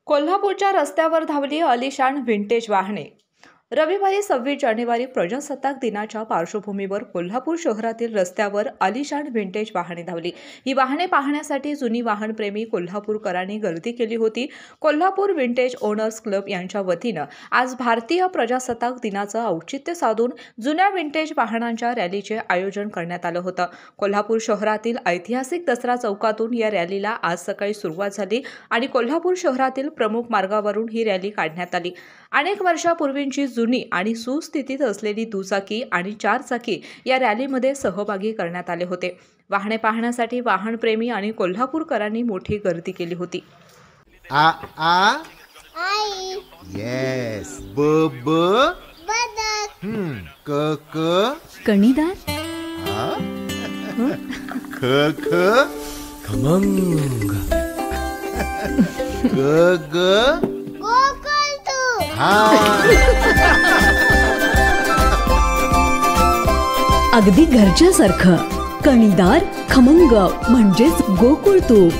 कोल्हापूरच्या रस्त्यावर धावली आलिशान व्हिंटेज वाहने। रविवारी 26 जानेवारी प्रजासत्ताक दिनाच्या पार्श्वभूमीवर कोल्हापूर शहरातील रस्त्यावर आलिशान व्हिंटेज वाहने धावली। ही वाहने पाहण्यासाठी जुनी वाहनप्रेमी कोल्हापूरकरांनी गर्दी केली होती। कोल्हापूर व्हिंटेज ओनर्स क्लब यांच्या वतीनं आज भारतीय प्रजासत्ताक दिनाचं औचित्य साधून जुन्या व्हिंटेज वाहनांच्या रॅलीचे आयोजन करण्यात आलं होतं। कोल्हापूर शहरातील ऐतिहासिक दसरा चौकातून या रॅलीला आज सकाळी सुरुवात झाली आणि कोल्हापूर शहरातील प्रमुख मार्गावरून ही रॅली काढण्यात आली। अनेक वर्षापूर्वींची जुनी आणि सुस्थितीत असलेली दुचाकी आणि चारचाकी या रॅलीमध्ये सहभागी करण्यात आले होते। वाहने पाहण्यासाठी वाहनप्रेमी आणि कोल्हापूरकरांनी मोठी गर्दी केली होती। आई येस ब ब बदक क क कणीदार ख ख खमंग ग ग गोकुळतू अगदी घरच्यासारखं कणीदार खमंग म्हणजेच गोकुळ तूप।